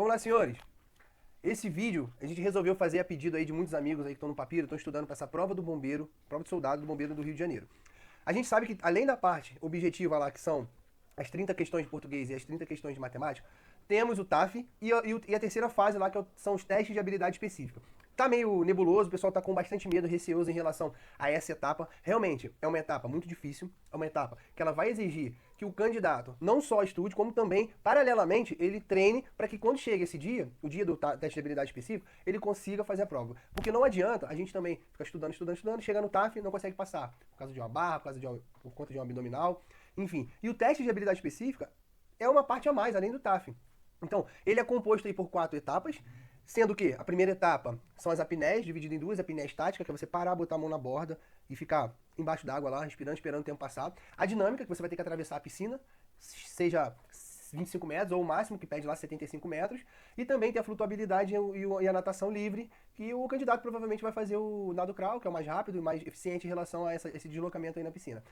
Vamos lá, senhores. Esse vídeo a gente resolveu fazer a pedido aí de muitos amigos aí que estão no papiro, estão estudando para essa prova do bombeiro, prova de soldado do bombeiro do Rio de Janeiro. A gente sabe que além da parte objetiva lá, que são as 30 questões de português e as 30 questões de matemática, temos o TAF e a terceira fase lá, que são os testes de habilidade específica. Tá meio nebuloso, o pessoal tá com bastante medo, receoso em relação a essa etapa. Realmente, é uma etapa muito difícil, é uma etapa que ela vai exigir que o candidato não só estude, como também, paralelamente, ele treine para que quando chega esse dia, o dia do teste de habilidade específico, ele consiga fazer a prova. Porque não adianta a gente também ficar estudando, chega no TAF e não consegue passar, por causa de uma barra, por conta de uma abdominal, enfim. E o teste de habilidade específica é uma parte a mais, além do TAF. Então, ele é composto aí por 4 etapas, sendo que a primeira etapa são as apneias, dividido em duas, a apneia estática, que é você parar, botar a mão na borda e ficar embaixo d'água lá, respirando, esperando o tempo passar. A dinâmica, que você vai ter que atravessar a piscina, seja 25 metros ou o máximo, que pede lá 75 metros. E também tem a flutuabilidade e a natação livre, que o candidato provavelmente vai fazer o nado crawl, que é o mais rápido e mais eficiente em relação a esse deslocamento aí na piscina.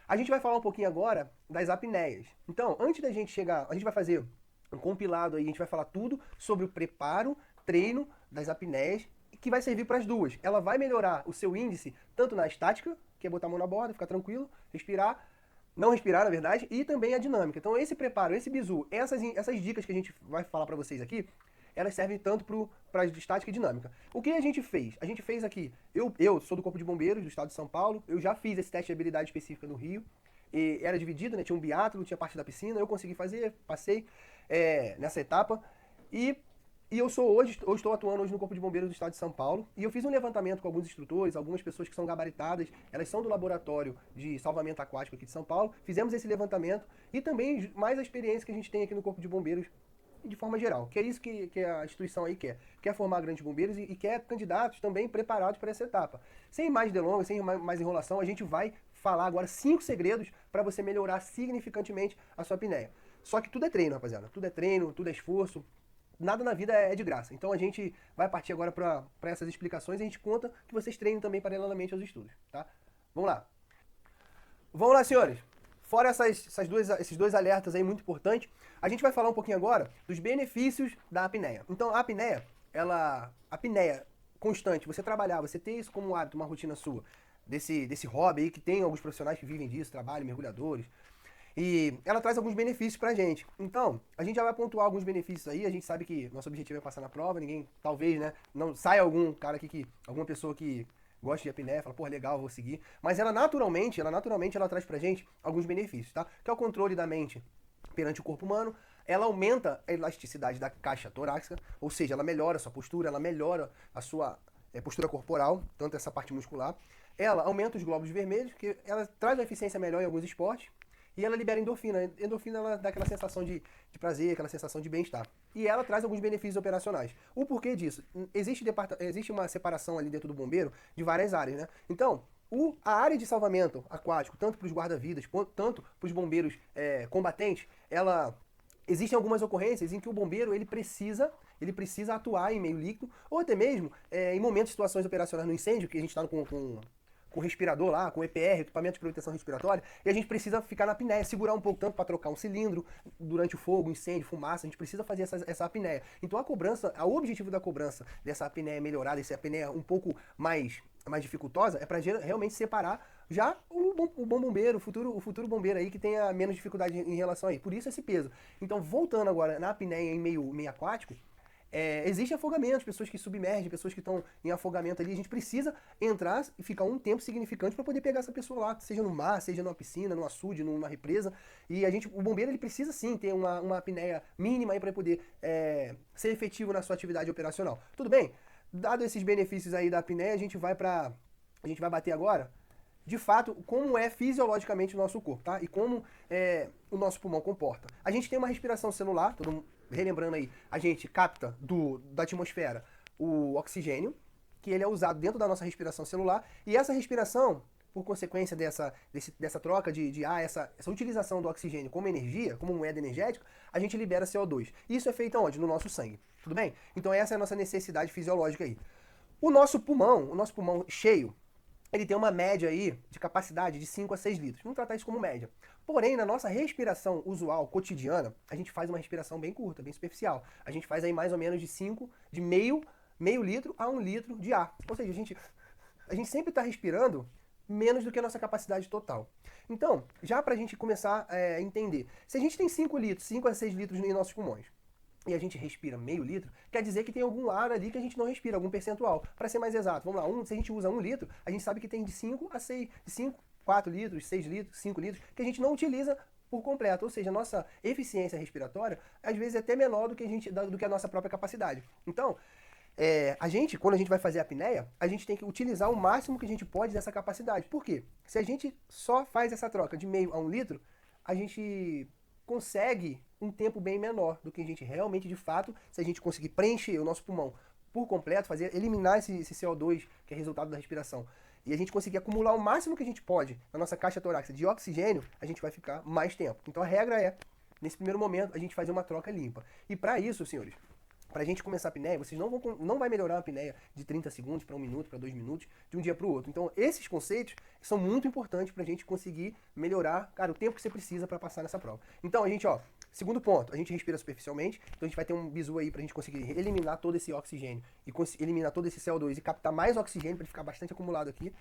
A gente vai falar um pouquinho agora das apneias. Então, antes da gente chegar, a gente vai fazer um compilado aí, a gente vai falar tudo sobre o preparo, treino das apneias, que vai servir para as duas. Ela vai melhorar o seu índice, tanto na estática, que é botar a mão na borda, ficar tranquilo, respirar, não respirar, na verdade, e também a dinâmica. Então esse preparo, esse bizu, essas dicas que a gente vai falar para vocês aqui, elas servem tanto para estática e dinâmica. O que a gente fez? A gente fez aqui, eu sou do Corpo de Bombeiros do Estado de São Paulo, eu já fiz esse teste de habilidade específica no Rio, e era dividido, né? Tinha um biatlo, tinha parte da piscina, eu consegui fazer, passei nessa etapa, e eu estou atuando hoje no Corpo de Bombeiros do Estado de São Paulo, e eu fiz um levantamento com alguns instrutores, algumas pessoas que são gabaritadas, elas são do laboratório de salvamento aquático aqui de São Paulo, fizemos esse levantamento, e também mais a experiência que a gente tem aqui no Corpo de Bombeiros, de forma geral, que é isso que a instituição aí quer formar grandes bombeiros e quer candidatos também preparados para essa etapa. Sem mais delongas, sem mais enrolação, a gente vai falar agora 5 segredos para você melhorar significantemente a sua apneia. Só que tudo é treino, rapaziada, tudo é treino, tudo é esforço, nada na vida é de graça. Então a gente vai partir agora para essas explicações e a gente conta que vocês treinem também paralelamente aos estudos, tá? Vamos lá. Vamos lá, senhores. Fora esses dois alertas aí muito importantes, a gente vai falar um pouquinho agora dos benefícios da apneia. Então a apneia constante, você trabalhar, você ter isso como um hábito, uma rotina sua, desse hobby aí que tem alguns profissionais que vivem disso, trabalham, mergulhadores, e ela traz alguns benefícios pra gente. Então, a gente já vai pontuar alguns benefícios aí, a gente sabe que nosso objetivo é passar na prova, ninguém, talvez, né, não saia algum cara aqui, alguma pessoa que gosta de apneia, fala, pô, legal, vou seguir. Mas ela naturalmente ela traz pra gente alguns benefícios, tá? Que é o controle da mente perante o corpo humano, ela aumenta a elasticidade da caixa torácica, ou seja, ela melhora a sua postura, ela melhora a sua postura corporal, tanto essa parte muscular. Ela aumenta os glóbulos vermelhos, que ela traz uma eficiência melhor em alguns esportes, e ela libera endorfina. A endorfina ela dá aquela sensação de prazer, aquela sensação de bem-estar. E ela traz alguns benefícios operacionais. O porquê disso? Existe uma separação ali dentro do bombeiro de várias áreas, né? Então, a área de salvamento aquático, tanto para os guarda-vidas, tanto para os bombeiros combatentes, existem algumas ocorrências em que o bombeiro ele precisa atuar em meio líquido, ou até mesmo em momentos de situações operacionais no incêndio, que a gente está com respirador lá, com EPR, equipamento de proteção respiratória, e a gente precisa ficar na apneia, segurar um pouco tanto para trocar um cilindro durante o fogo, incêndio, fumaça, a gente precisa fazer essa apneia. Então o objetivo da cobrança dessa apneia melhorada, dessa apneia um pouco mais dificultosa, é para realmente separar já o bom bombeiro, o futuro bombeiro aí que tenha menos dificuldade em relação a isso. Por isso esse peso. Então, voltando agora na apneia em meio aquático, existe afogamento, pessoas que submergem, pessoas que estão em afogamento ali. A gente precisa entrar e ficar um tempo significante para poder pegar essa pessoa lá, seja no mar, seja numa piscina, num açude, numa represa. E o bombeiro ele precisa sim ter uma apneia mínima para poder ser efetivo na sua atividade operacional. Tudo bem? Dado esses benefícios aí da apneia, a gente vai bater agora, de fato, como é fisiologicamente o nosso corpo, tá? E como o nosso pulmão comporta. A gente tem uma respiração celular, relembrando aí, a gente capta da atmosfera o oxigênio, que ele é usado dentro da nossa respiração celular, e essa respiração, por consequência dessa troca de ar, essa utilização do oxigênio como energia, como moeda energética, a gente libera CO2. Isso é feito onde? No nosso sangue, tudo bem? Então essa é a nossa necessidade fisiológica aí. O nosso pulmão cheio, ele tem uma média aí de capacidade de 5 a 6 litros. Vamos tratar isso como média. Porém, na nossa respiração usual, cotidiana, a gente faz uma respiração bem curta, bem superficial. A gente faz aí mais ou menos de meio litro a 1 litro de ar. Ou seja, a gente sempre está respirando menos do que a nossa capacidade total. Então, já para a gente começar a entender, se a gente tem 5 litros, 5 a 6 litros em nossos pulmões, e a gente respira meio litro, quer dizer que tem algum ar ali que a gente não respira, algum percentual. Para ser mais exato, vamos lá, se a gente usa 1 litro, a gente sabe que tem de 5 a 6, de 5, 4 litros, 6 litros, 5 litros, que a gente não utiliza por completo. Ou seja, a nossa eficiência respiratória, às vezes, é até menor do que a nossa própria capacidade. Então, quando a gente vai fazer a apneia, a gente tem que utilizar o máximo que a gente pode dessa capacidade. Por quê? Se a gente só faz essa troca de meio a 1 litro, a gente consegue um tempo bem menor do que a gente realmente, de fato, se a gente conseguir preencher o nosso pulmão por completo, eliminar esse CO2, que é resultado da respiração, e a gente conseguir acumular o máximo que a gente pode na nossa caixa torácica de oxigênio, a gente vai ficar mais tempo. Então a regra é, nesse primeiro momento, a gente fazer uma troca limpa. E para isso, senhores, para a gente começar a apneia, vocês não vai melhorar a apneia de 30 segundos para 1 minuto, para 2 minutos, de um dia para o outro. Então, esses conceitos são muito importantes para a gente conseguir melhorar, cara, o tempo que você precisa para passar nessa prova. Então, a gente, segundo ponto, a gente respira superficialmente, então a gente vai ter um bizu aí para a gente conseguir eliminar todo esse oxigênio e eliminar todo esse CO2 e captar mais oxigênio para ele ficar bastante acumulado aqui.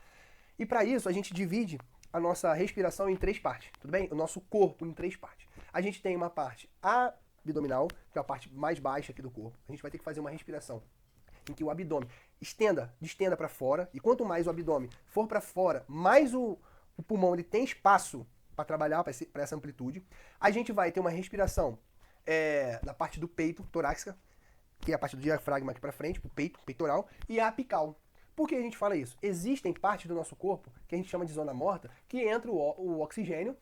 E para isso, a gente divide a nossa respiração em 3 partes, tudo bem? O nosso corpo em 3 partes. A gente tem uma parte abdominal, que é a parte mais baixa aqui do corpo. A gente vai ter que fazer uma respiração em que o abdômen distenda para fora, e quanto mais o abdômen for para fora, mais o pulmão ele tem espaço para trabalhar para essa amplitude. A gente vai ter uma respiração na parte do peito, torácica, que é a parte do diafragma aqui para frente, o peito, peitoral, e a apical. Por que a gente fala isso? Existem partes do nosso corpo, que a gente chama de zona morta, que entra o oxigênio,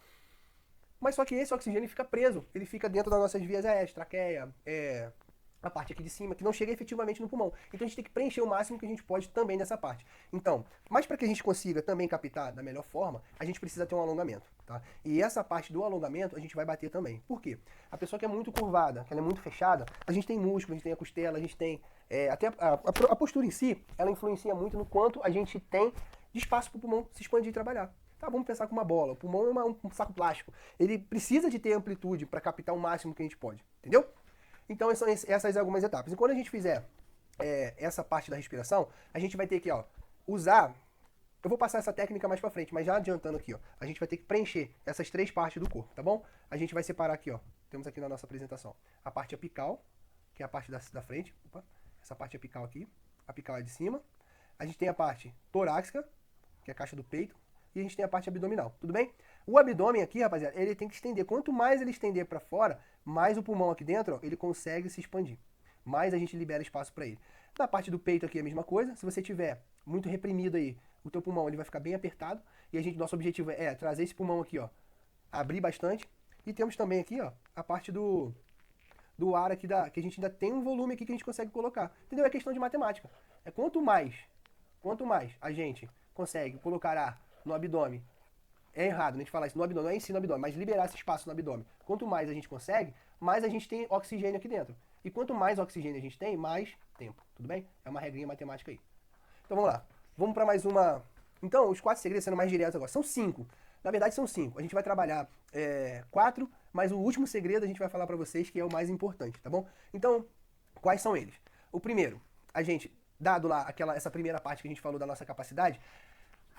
mas só que esse oxigênio fica preso, ele fica dentro das nossas vias aéreas, traqueia, a parte aqui de cima, que não chega efetivamente no pulmão. Então a gente tem que preencher o máximo que a gente pode também nessa parte. Então, mas para que a gente consiga também captar da melhor forma, a gente precisa ter um alongamento, tá? E essa parte do alongamento a gente vai bater também. Por quê? A pessoa que é muito curvada, que ela é muito fechada, a gente tem músculo, a gente tem a costela, a gente tem até a postura em si, ela influencia muito no quanto a gente tem de espaço para o pulmão se expandir e trabalhar. Tá, vamos pensar com uma bola. O pulmão é um saco plástico. Ele precisa de ter amplitude para captar o máximo que a gente pode. Entendeu? Então, são essas algumas etapas. E quando a gente fizer essa parte da respiração, a gente vai ter que usar... Eu vou passar essa técnica mais para frente, mas já adiantando aqui, a gente vai ter que preencher essas 3 partes do corpo, tá bom? A gente vai separar aqui, temos aqui na nossa apresentação, a parte apical, que é a parte da frente. Opa, essa parte apical aqui. A apical é de cima. A gente tem a parte torácica, que é a caixa do peito. E a gente tem a parte abdominal, tudo bem? O abdômen aqui, rapaziada, ele tem que estender. Quanto mais ele estender para fora, mais o pulmão aqui dentro, ele consegue se expandir. Mais a gente libera espaço para ele. Na parte do peito aqui é a mesma coisa. Se você tiver muito reprimido aí, o teu pulmão ele vai ficar bem apertado. E nosso objetivo é trazer esse pulmão aqui, abrir bastante. E temos também aqui, a parte do ar aqui, que a gente ainda tem um volume aqui que a gente consegue colocar. Entendeu? É questão de matemática. Quanto mais a gente consegue colocar ar no abdômen, é errado a gente falar isso no abdômen, não é em si no abdômen, mas liberar esse espaço no abdômen. Quanto mais a gente consegue, mais a gente tem oxigênio aqui dentro. E quanto mais oxigênio a gente tem, mais tempo, tudo bem? É uma regrinha matemática aí. Então vamos lá, vamos para mais uma... Então, os 4 segredos, sendo mais diretos agora, são 5. Na verdade são 5. A gente vai trabalhar 4, mas o último segredo a gente vai falar para vocês que é o mais importante, tá bom? Então, quais são eles? O primeiro, a gente, dado lá essa primeira parte que a gente falou da nossa capacidade,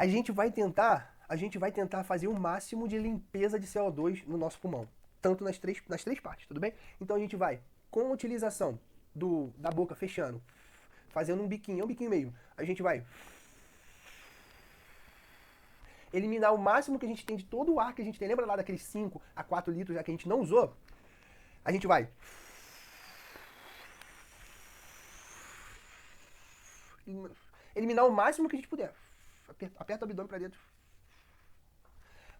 a gente vai tentar fazer o máximo de limpeza de CO2 no nosso pulmão, tanto nas três partes, tudo bem? Então a gente vai, com a utilização da boca fechando, fazendo um biquinho mesmo, a gente vai eliminar o máximo que a gente tem de todo o ar que a gente tem. Lembra lá daqueles 5 a 4 litros já que a gente não usou? A gente vai eliminar o máximo que a gente puder. Aperta o abdômen para dentro.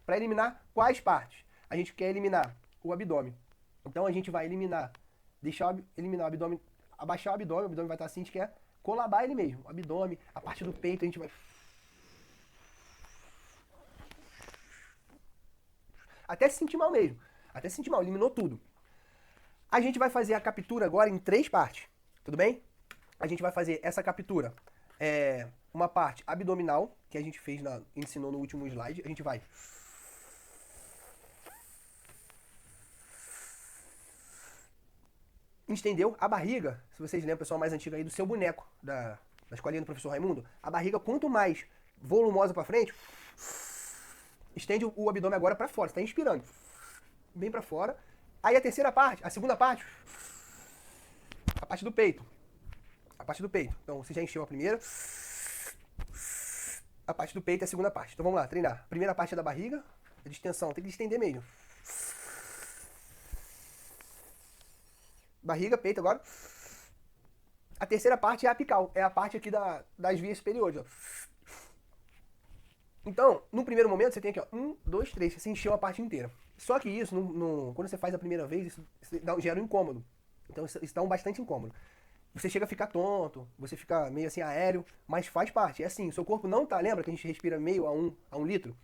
Para eliminar quais partes? A gente quer eliminar o abdômen. Então a gente vai eliminar o abdômen, abaixar o abdômen vai estar assim, a gente quer colabar ele mesmo. O abdômen, a parte do peito, a gente vai... Até se sentir mal mesmo. Até se sentir mal, eliminou tudo. A gente vai fazer a captura agora em 3 partes, tudo bem? A gente vai fazer essa captura Uma parte abdominal, que a gente ensinou no último slide. A gente vai estendeu a barriga. Se vocês lembram, o pessoal mais antigo aí, do seu boneco, da escolinha do professor Raimundo, a barriga, quanto mais volumosa para frente, estende o abdômen agora para fora. Você está inspirando, bem para fora. Aí a terceira parte, a segunda parte, a parte do peito. A parte do peito. Então, você já encheu a primeira. A parte do peito é a segunda parte. Então, vamos lá, treinar. A primeira parte é da barriga, a distensão, tem que estender mesmo. Barriga, peito agora. A terceira parte é a apical, é a parte aqui das vias superiores, ó. Então, no primeiro momento, você tem aqui, ó, 1, 2, 3, você encheu a parte inteira. Só que isso, quando você faz a primeira vez, isso gera um incômodo. Então, isso dá um bastante incômodo. Você chega a ficar tonto, você fica meio assim aéreo, mas faz parte. É assim, o seu corpo não tá, lembra que a gente respira meio a um litro?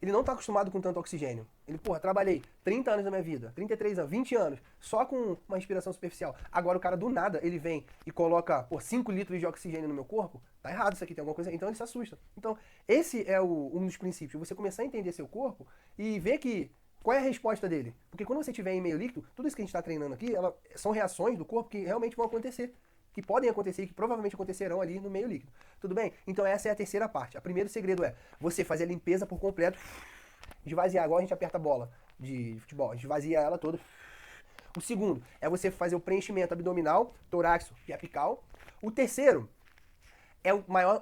Ele não tá acostumado com tanto oxigênio. Ele, porra, trabalhei 30 anos da minha vida, 33 anos, 20 anos, só com uma respiração superficial. Agora o cara do nada, ele vem e coloca, 5 litros de oxigênio no meu corpo. Tá errado isso aqui, tem alguma coisa. Então ele se assusta. Então, esse é um dos princípios. Você começar a entender seu corpo e ver que qual é a resposta dele. Porque quando você estiver em meio líquido, tudo isso que a gente está treinando aqui, são reações do corpo que realmente vão acontecer. Que podem acontecer e que provavelmente acontecerão ali no meio líquido. Tudo bem? Então essa é a terceira parte. O primeiro segredo é você fazer a limpeza por completo, esvaziar, igual a gente aperta a bola de futebol, esvazia ela toda. O segundo é você fazer o preenchimento abdominal, torácico e apical. O terceiro é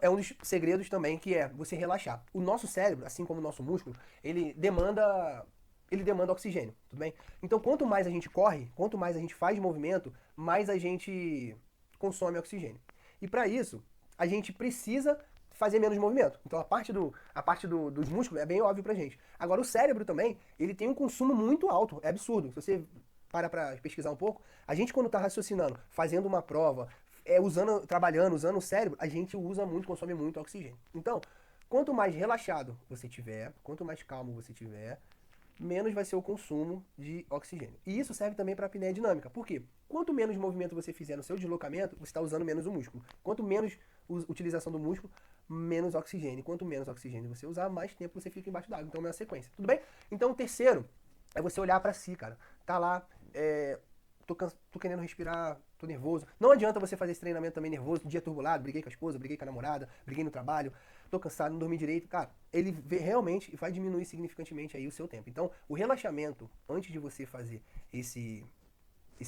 um dos segredos também, que é você relaxar. O nosso cérebro, assim como o nosso músculo, ele demanda oxigênio, tudo bem? Então, quanto mais a gente corre, quanto mais a gente faz movimento, mais a gente consome oxigênio. E para isso, a gente precisa fazer menos movimento. Então, a parte dos músculos é bem óbvio pra gente. Agora, o cérebro também, ele tem um consumo muito alto, é absurdo. Se você para pesquisar um pouco, a gente quando tá raciocinando, fazendo uma prova, trabalhando, usando o cérebro, a gente usa muito, consome muito oxigênio. Então, quanto mais relaxado você tiver, quanto mais calmo você tiver, menos vai ser o consumo de oxigênio. E isso serve também para a apneia dinâmica. Por quê? Quanto menos movimento você fizer no seu deslocamento, você está usando menos o músculo. Quanto menos utilização do músculo, menos oxigênio. Quanto menos oxigênio você usar, mais tempo você fica embaixo d'água. Então, é uma sequência. Tudo bem? Então, o terceiro é você olhar para si, cara. Tá lá, tô querendo respirar, tô nervoso. Não adianta você fazer esse treinamento também nervoso, dia turbulado, briguei com a esposa, briguei com a namorada, briguei no trabalho, tô cansado, não dormi direito. Cara, ele realmente vai diminuir significantemente aí o seu tempo. Então, o relaxamento, antes de você fazer esse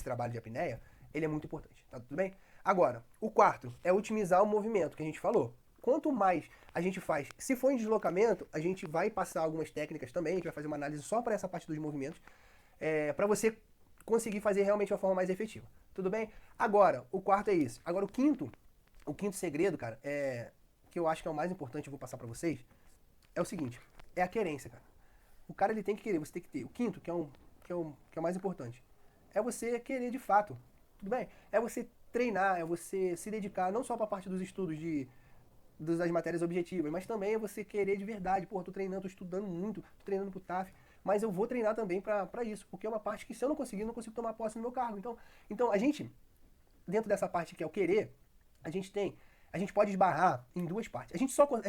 trabalho de apneia, ele é muito importante, tá tudo bem? Agora, o quarto é otimizar o movimento, que a gente falou. Quanto mais a gente faz, se for em deslocamento, a gente vai passar algumas técnicas também, a gente vai fazer uma análise só para essa parte dos movimentos, para você conseguir fazer realmente de uma forma mais efetiva. Tudo bem? Agora, o quarto é isso. Agora, o quinto segredo, cara, que eu acho que é o mais importante, eu vou passar pra vocês, é o seguinte, é a querência, cara. O cara, ele tem que querer, você tem que ter. O quinto, que é o mais importante, é você querer de fato. Tudo bem? É você treinar, é você se dedicar não só pra parte dos estudos das matérias objetivas, mas também é você querer de verdade. Pô, tô treinando, tô estudando muito, tô treinando pro TAF, mas eu vou treinar também pra isso, porque é uma parte que se eu não conseguir, eu não consigo tomar posse no meu cargo. Então a gente, dentro dessa parte que é o querer, a gente pode esbarrar em duas partes. A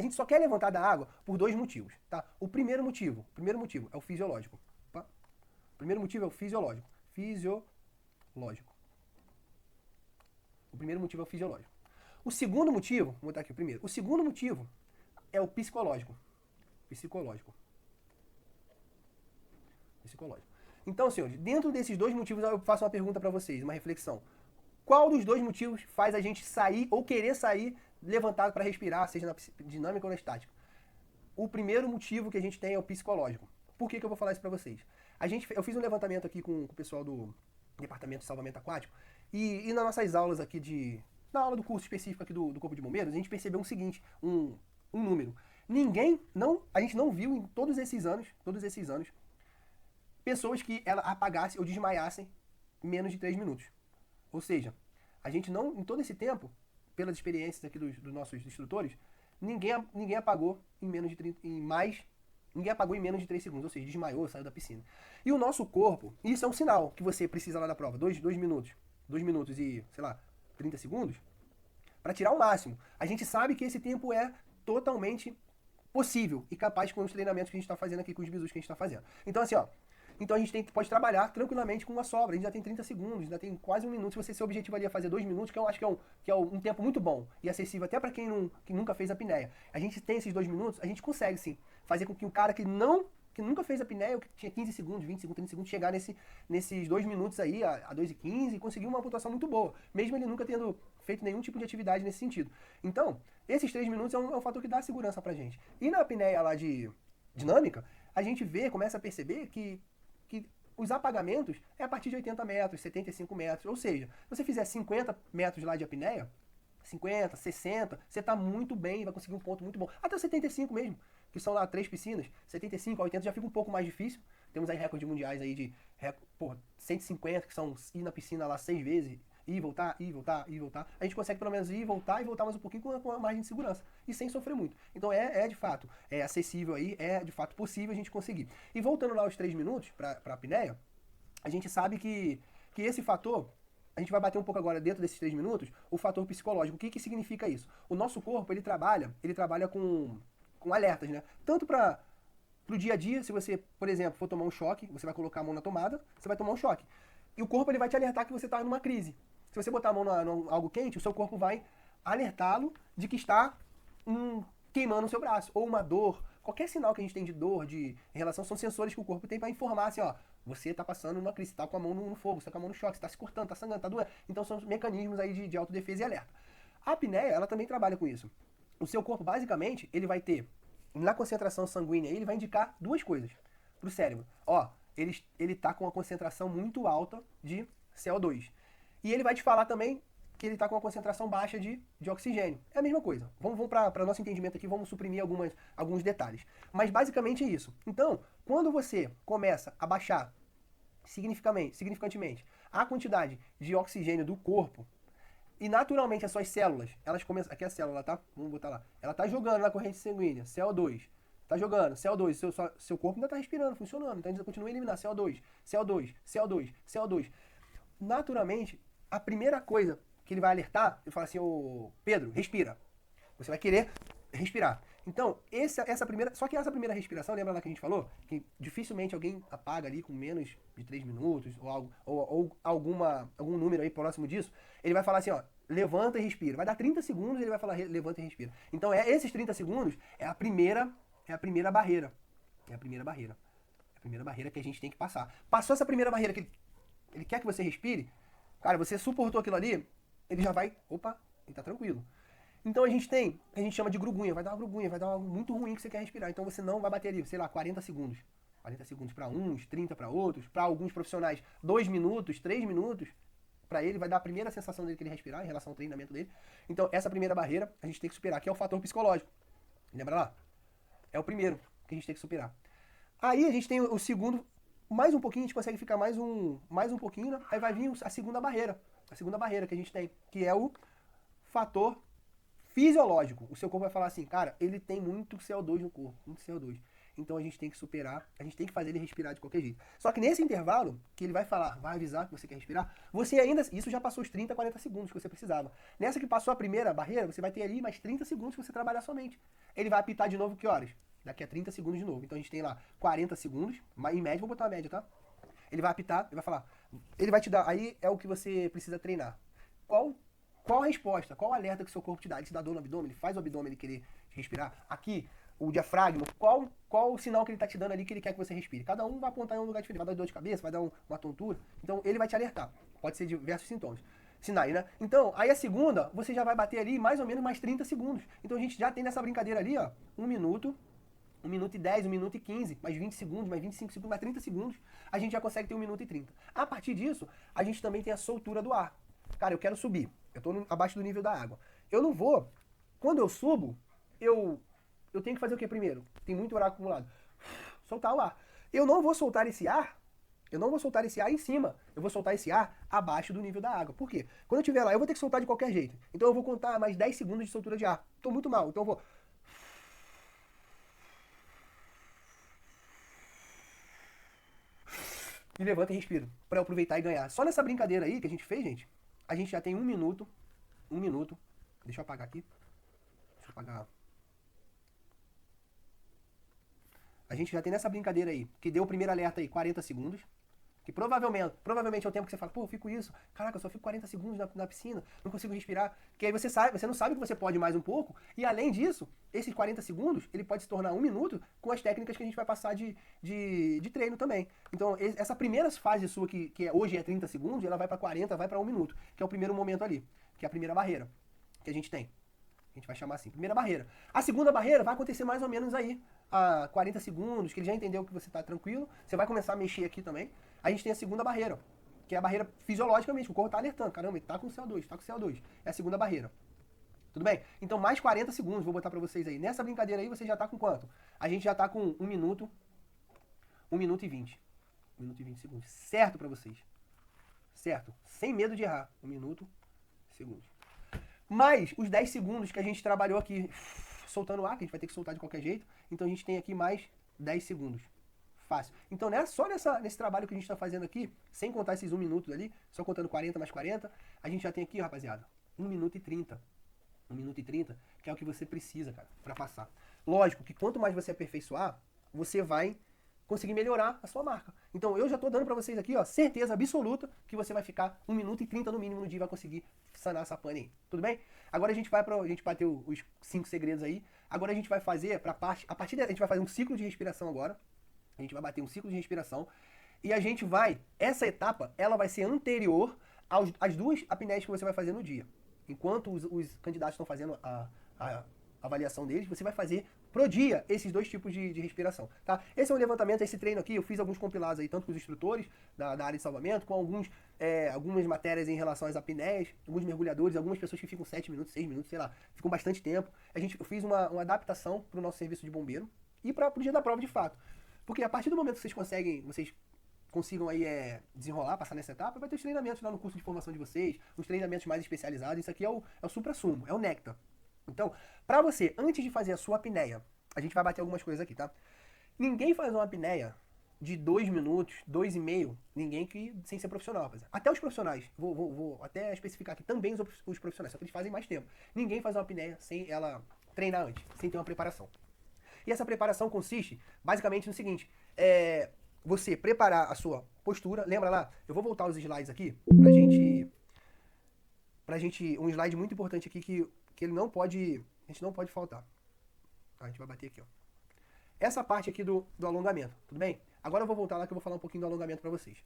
gente só quer levantar da água por dois motivos, tá? O primeiro motivo é o fisiológico. Tá? O primeiro motivo é o fisiológico. O primeiro motivo é o fisiológico. O segundo motivo, vou botar aqui o primeiro. O segundo motivo é o psicológico. Psicológico. Então, senhores, dentro desses dois motivos eu faço uma pergunta pra vocês, uma reflexão. Qual dos dois motivos faz a gente sair ou querer sair levantado para respirar, seja na dinâmica ou na estática? O primeiro motivo que a gente tem é o psicológico. Por que eu vou falar isso para vocês? Eu fiz um levantamento aqui com o pessoal do Departamento de Salvamento Aquático e nas nossas aulas aqui na aula do curso específico aqui do Corpo de Bombeiros, a gente percebeu o seguinte, um número. A gente não viu em todos esses anos, pessoas que ela apagassem ou desmaiassem em menos de 3 minutos. Ou seja, a gente não, em todo esse tempo, pelas experiências aqui dos nossos instrutores, ninguém apagou em menos de 30, ninguém apagou em menos de 3 segundos, ou seja, desmaiou, saiu da piscina. E o nosso corpo, isso é um sinal que você precisa lá da prova, 2 minutos e, sei lá, 30 segundos, para tirar o máximo. A gente sabe que esse tempo é totalmente possível e capaz com os treinamentos que a gente está fazendo aqui, com os bisus que a gente está fazendo. Então, assim, ó. Então a gente pode trabalhar tranquilamente com uma sobra. A gente já tem 30 segundos, ainda tem quase um minuto. Se você seu objetivo ali é fazer 2 minutos, que eu acho que é um tempo muito bom e acessível até para quem que nunca fez a apneia. A gente tem esses 2 minutos, a gente consegue sim fazer com que o cara que nunca fez a apneia, que tinha 15 segundos, 20 segundos, 30 segundos, chegar nesses 2 minutos aí, a 2:15, e conseguir uma pontuação muito boa, mesmo ele nunca tendo feito nenhum tipo de atividade nesse sentido. Então, esses 3 minutos é um fator que dá segurança pra gente. E na apneia lá de dinâmica, a gente começa a perceber que os apagamentos é a partir de 80 metros, 75 metros. Ou seja, se você fizer 50 metros lá de apneia, 50, 60, você está muito bem, vai conseguir um ponto muito bom. Até 75 mesmo, que são lá 3 piscinas. 75 a 80 já fica um pouco mais difícil. Temos aí recordes mundiais aí de 150, que são ir na piscina lá 6 vezes, ir, voltar, ir, voltar, ir, voltar. A gente consegue pelo menos ir, voltar e voltar mais um pouquinho com a margem de segurança. E sem sofrer muito. Então é de fato, é acessível aí, é de fato possível a gente conseguir. E voltando lá aos 3 minutos para a apneia, a gente sabe que esse fator, a gente vai bater um pouco agora dentro desses 3 minutos, o fator psicológico. O que significa isso? O nosso corpo, ele trabalha com alertas, né? Tanto para o dia a dia, se você, por exemplo, for tomar um choque, você vai colocar a mão na tomada, você vai tomar um choque. E o corpo ele vai te alertar que você está numa crise. Se você botar a mão em algo quente, o seu corpo vai alertá-lo de que está queimando o seu braço. Ou uma dor. Qualquer sinal que a gente tem de dor, de relação, são sensores que o corpo tem para informar assim, ó, você está passando uma crise, você está com a mão no fogo, você está com a mão no choque, você está se cortando, está sangrando, está doendo. Então são mecanismos aí de autodefesa e alerta. A apneia, ela também trabalha com isso. O seu corpo, basicamente, ele vai ter, na concentração sanguínea, ele vai indicar 2 coisas para o cérebro. Ó, ele está com uma concentração muito alta de CO2. E ele vai te falar também que ele está com uma concentração baixa de oxigênio. É a mesma coisa. Vamos para nosso entendimento aqui, vamos suprimir alguns detalhes. Mas basicamente é isso. Então, quando você começa a baixar significantemente a quantidade de oxigênio do corpo, e naturalmente as suas células, elas começam... Aqui é a célula, tá? Vamos botar lá. Ela está jogando na corrente sanguínea, CO2. Está jogando, CO2. Seu corpo ainda está respirando, funcionando. Então ainda continua a eliminar CO2, CO2, CO2, CO2. Naturalmente, a primeira coisa que ele vai alertar, ele fala assim, ô Pedro, respira. Você vai querer respirar. Então, essa primeira respiração, lembra lá que a gente falou? Que dificilmente alguém apaga ali com menos de 3 minutos, ou algum número aí próximo disso. Ele vai falar assim, ó, levanta e respira. Vai dar 30 segundos e ele vai falar, levanta e respira. Então, esses 30 segundos é a primeira barreira. É a primeira barreira. É a primeira barreira que a gente tem que passar. Passou essa primeira barreira que ele quer que você respire, cara, você suportou aquilo ali, ele já vai, opa, ele tá tranquilo. Então a gente chama de grugunha, vai dar algo muito ruim que você quer respirar. Então você não vai bater ali, sei lá, 40 segundos. 40 segundos para uns, 30 para outros, para alguns profissionais, 2 minutos, 3 minutos. Para ele vai dar a primeira sensação dele que ele respirar em relação ao treinamento dele. Então essa primeira barreira a gente tem que superar, que é o fator psicológico. Lembra lá? É o primeiro que a gente tem que superar. Aí a gente tem o segundo, mais um pouquinho, a gente consegue ficar mais um pouquinho, né? Aí vai vir a segunda barreira que a gente tem, que é o fator fisiológico. O seu corpo vai falar assim, cara, ele tem muito CO2 no corpo, muito CO2. Então a gente tem que superar, a gente tem que fazer ele respirar de qualquer jeito. Só que nesse intervalo, que ele vai falar, vai avisar que você quer respirar, você ainda, isso já passou os 30, 40 segundos que você precisava. Nessa que passou a primeira barreira, você vai ter ali mais 30 segundos que você trabalhar somente. Ele vai apitar de novo que horas? Daqui a 30 segundos de novo. Então a gente tem lá 40 segundos, em média, vou botar a média, tá? Ele vai apitar, ele vai falar, ele vai te dar, aí é o que você precisa treinar. Qual a resposta, qual alerta que o seu corpo te dá? Ele te dá dor no abdômen, ele faz o abdômen ele querer respirar. Aqui, o diafragma, qual o sinal que ele está te dando ali que ele quer que você respire? Cada um vai apontar em um lugar diferente, vai dar dor de cabeça, vai dar uma tontura. Então ele vai te alertar. Pode ser diversos sinais, né? Então, aí a segunda, você já vai bater ali mais ou menos mais 30 segundos. Então a gente já tem nessa brincadeira ali, ó, 1 minuto, 1 minuto e 10, 1 minuto e 15, mais 20 segundos, mais 25 segundos, mais 30 segundos, a gente já consegue ter 1 minuto e 30. A partir disso, a gente também tem a soltura do ar. Cara, eu quero subir, eu estou abaixo do nível da água. Eu não vou, quando eu subo, eu tenho que fazer o que primeiro? Tem muito ar acumulado. Soltar o ar. Eu não vou soltar esse ar em cima. Eu vou soltar esse ar abaixo do nível da água. Por quê? Quando eu estiver lá, eu vou ter que soltar de qualquer jeito. Então eu vou contar mais 10 segundos de soltura de ar. Estou muito mal, então eu vou... E levanta e respira, para eu aproveitar e ganhar. Só nessa brincadeira aí que a gente fez, gente, a gente já tem 1 minuto Deixa eu apagar aqui. Deixa eu apagar. A gente já tem nessa brincadeira aí, que deu o primeiro alerta aí, 40 segundos. Que provavelmente é o tempo que você fala, pô, eu fico isso, caraca, eu só fico 40 segundos na piscina, não consigo respirar. Que aí você não sabe que você pode mais um pouco, e além disso, esses 40 segundos, ele pode se tornar 1 minuto com as técnicas que a gente vai passar de treino também. Então, essa primeira fase sua, que hoje é 30 segundos, ela vai para 40, vai para 1 minuto, que é o primeiro momento ali, que é a primeira barreira que a gente tem. A gente vai chamar assim, primeira barreira. A segunda barreira vai acontecer mais ou menos aí, a 40 segundos, que ele já entendeu que você está tranquilo, você vai começar a mexer aqui também. A gente tem a segunda barreira, que é a barreira fisiológica mesmo, o corpo está alertando, caramba, ele está com CO2, está com CO2. É a segunda barreira. Tudo bem? Então, mais 40 segundos, vou botar para vocês aí. Nessa brincadeira aí, você já está com quanto? A gente já está com 1 minuto, 1 minuto e 20. 1 minuto e 20 segundos. Certo para vocês? Certo? Sem medo de errar. 1 minuto, segundos. Mais os 10 segundos que a gente trabalhou aqui, soltando o ar, que a gente vai ter que soltar de qualquer jeito. Então, a gente tem aqui mais 10 segundos. Fácil. Então, só nesse trabalho que a gente está fazendo aqui, sem contar esses 1 minuto ali, só contando 40 mais 40, a gente já tem aqui, rapaziada, 1 minuto e 30. 1 minuto e 30, que é o que você precisa, cara, para passar. Lógico que quanto mais você aperfeiçoar, você vai conseguir melhorar a sua marca. Então, eu já tô dando para vocês aqui, ó, certeza absoluta que você vai ficar 1 minuto e 30 no mínimo no dia e vai conseguir sanar essa pane aí. Tudo bem? Agora a gente bateu os 5 segredos aí. Agora a gente vai fazer a partir daí, a gente vai fazer um ciclo de respiração agora. A gente vai bater um ciclo de respiração e a gente essa etapa, ela vai ser anterior às 2 apneias que você vai fazer no dia. Enquanto os candidatos estão fazendo a avaliação deles, você vai fazer pro dia esses 2 tipos de respiração, tá? Esse é um levantamento, esse treino aqui, eu fiz alguns compilados aí, tanto com os instrutores da área de salvamento, com algumas matérias em relação às apneias, alguns mergulhadores, algumas pessoas que ficam 7 minutos, 6 minutos, sei lá, ficam bastante tempo. Eu fiz uma adaptação pro nosso serviço de bombeiro e pro dia da prova de fato. Porque a partir do momento que vocês consigam aí desenrolar, passar nessa etapa, vai ter os treinamentos lá no curso de formação de vocês, os treinamentos mais especializados. Isso aqui é o supra-sumo, é o néctar. Então, pra você, antes de fazer a sua apneia, a gente vai bater algumas coisas aqui, tá? Ninguém faz uma apneia de 2 minutos, 2,5, ninguém sem ser profissional, rapaziada. Até os profissionais, vou até especificar aqui, também os profissionais, só que eles fazem mais tempo. Ninguém faz uma apneia sem ela treinar antes, sem ter uma preparação. E essa preparação consiste basicamente no seguinte, você preparar a sua postura, lembra lá, eu vou voltar os slides aqui, pra gente um slide muito importante aqui que ele não pode, a gente não pode faltar. A gente vai bater aqui, ó. Essa parte aqui do alongamento, tudo bem? Agora eu vou voltar lá que eu vou falar um pouquinho do alongamento pra vocês.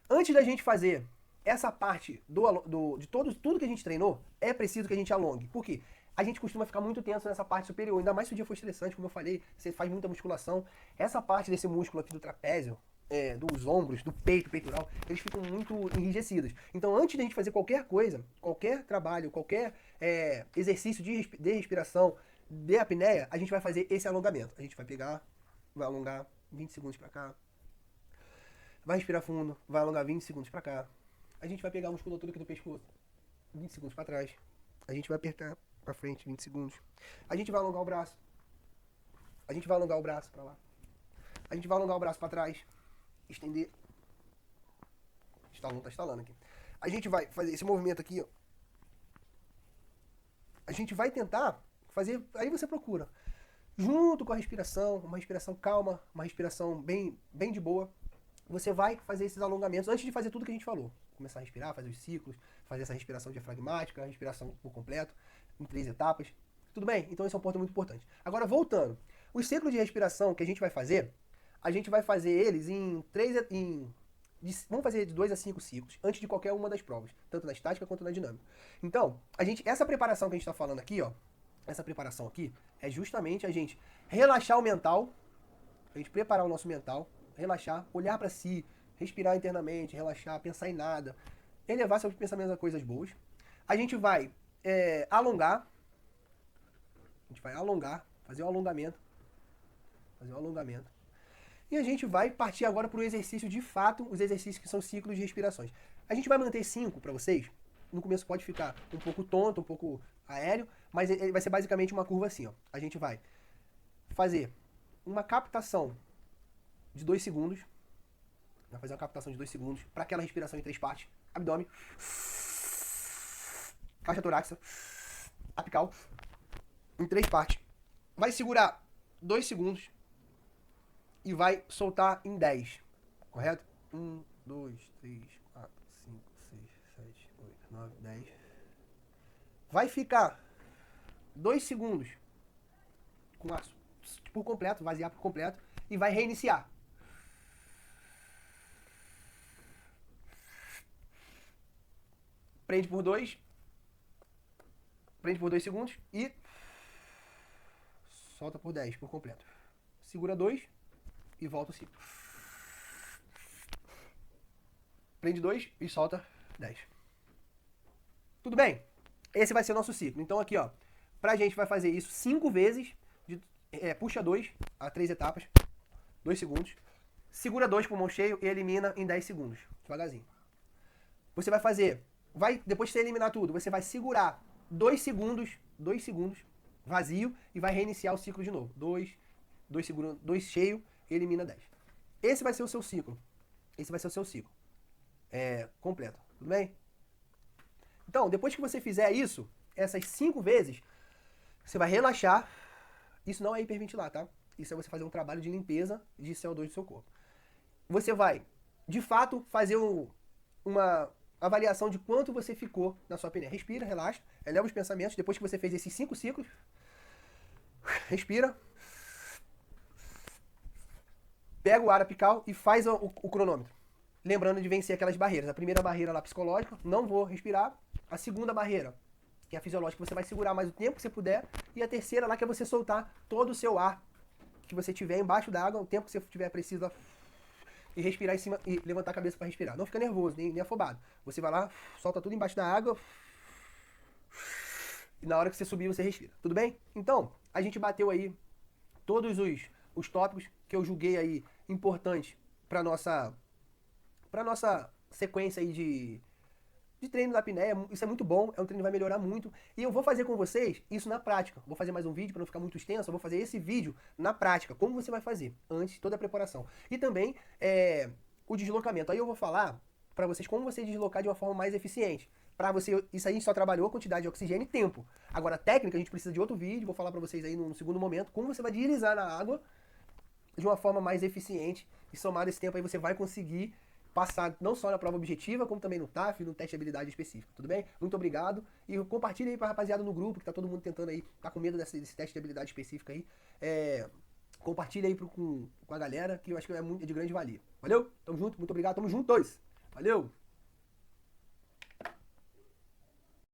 Antes da gente fazer essa parte de tudo que a gente treinou, é preciso que a gente alongue. Por quê? A gente costuma ficar muito tenso nessa parte superior, ainda mais se o dia for estressante, como eu falei, você faz muita musculação. Essa parte desse músculo aqui do trapézio, dos ombros, do peito, peitoral, eles ficam muito enrijecidos. Então, antes da gente fazer qualquer coisa, qualquer trabalho, qualquer exercício de respiração, de apneia, a gente vai fazer esse alongamento. A gente vai pegar, vai alongar 20 segundos pra cá, vai respirar fundo, vai alongar 20 segundos pra cá. A gente vai pegar a musculatura aqui do pescoço, 20 segundos pra trás. A gente vai apertar pra frente, 20 segundos. A gente vai alongar o braço. A gente vai alongar o braço pra lá. A gente vai alongar o braço pra trás. Estender. Tá estalando aqui. A gente vai fazer esse movimento aqui, ó. A gente vai tentar fazer... Aí você procura. Junto com a respiração, uma respiração calma, uma respiração bem de boa. Você vai fazer esses alongamentos antes de fazer tudo que a gente falou. Começar a respirar, fazer os ciclos, fazer essa respiração diafragmática, a respiração por completo, em 3 etapas. Tudo bem? Então esse é um ponto muito importante. Agora, voltando. Os ciclos de respiração que a gente vai fazer eles vamos fazer de 2 a 5 ciclos, antes de qualquer uma das provas, tanto na estática quanto na dinâmica. Então, essa preparação que a gente está falando aqui, ó, essa preparação aqui, é justamente a gente relaxar o mental, a gente preparar o nosso mental, relaxar, olhar para si, respirar internamente, relaxar, pensar em nada, elevar seus pensamentos a coisas boas. A gente vai alongar, fazer um alongamento, e a gente vai partir agora para o exercício de fato, os exercícios que são ciclos de respirações. A gente vai manter 5 para vocês. No começo pode ficar um pouco tonto, um pouco aéreo, mas ele vai ser basicamente uma curva assim, ó. A gente vai fazer uma captação de 2 segundos. Vai fazer uma captação de 2 segundos para aquela respiração em 3 partes. Abdômen. caixa torácica, apical, em 3 partes. Vai segurar 2 segundos e vai soltar em 10, correto? 1, 2, 3, 4, 5, 6, 7, 8, 9, 10. Vai ficar 2 segundos com ar por completo, vaziar por completo, e vai reiniciar. Prende por 2 segundos e solta por 10 por completo. Segura 2 e volta o ciclo. Prende 2 e solta 10. Tudo bem? Esse vai ser o nosso ciclo. Então aqui, ó, pra gente vai fazer isso 5 vezes. Puxa 2 a 3 etapas, 2 segundos. Segura 2 com mão cheio e elimina em 10 segundos, devagarzinho. Você vai fazer, depois de você eliminar tudo, você vai segurar 2 segundos, vazio, e vai reiniciar o ciclo de novo. 2 cheio, elimina 10. Esse vai ser o seu ciclo. Completo. Tudo bem? Então, depois que você fizer isso, essas 5 vezes, você vai relaxar. Isso não é hiperventilar, tá? Isso é você fazer um trabalho de limpeza de CO2 do seu corpo. Você vai, de fato, fazer uma avaliação de quanto você ficou na sua apneia. Respira, relaxa, eleva os pensamentos. Depois que você fez esses 5 ciclos, respira, pega o ar apical e faz o cronômetro. Lembrando de vencer aquelas barreiras. A primeira barreira lá psicológica, não vou respirar. A segunda barreira, que é a fisiológica, você vai segurar mais o tempo que você puder. E a terceira lá, que é você soltar todo o seu ar que você tiver embaixo da água, o tempo que você tiver preciso, e respirar em cima, e levantar a cabeça para respirar. Não fica nervoso, nem afobado. Você vai lá, solta tudo embaixo da água, e na hora que você subir, você respira. Tudo bem? Então, a gente bateu aí todos os tópicos que eu julguei aí importantes para nossa sequência aí de treino da apneia. Isso é muito bom, é um treino que vai melhorar muito. E eu vou fazer com vocês isso na prática. Vou fazer mais um vídeo para não ficar muito extenso. Eu vou fazer esse vídeo na prática, como você vai fazer, antes de toda a preparação. E também o deslocamento. Aí eu vou falar para vocês como você deslocar de uma forma mais eficiente. Para você, isso aí a gente só trabalhou a quantidade de oxigênio e tempo. Agora, a técnica, a gente precisa de outro vídeo. Vou falar para vocês aí no segundo momento como você vai deslizar na água de uma forma mais eficiente. E somado esse tempo aí, você vai conseguir passar não só na prova objetiva, como também no TAF, no teste de habilidade específico, tudo bem? Muito obrigado. E compartilha aí pra rapaziada no grupo, que tá todo mundo tentando aí, tá com medo desse teste de habilidade específica aí. Compartilha aí com a galera, que eu acho que é de grande valia. Valeu? Tamo junto, muito obrigado, tamo juntos. Valeu!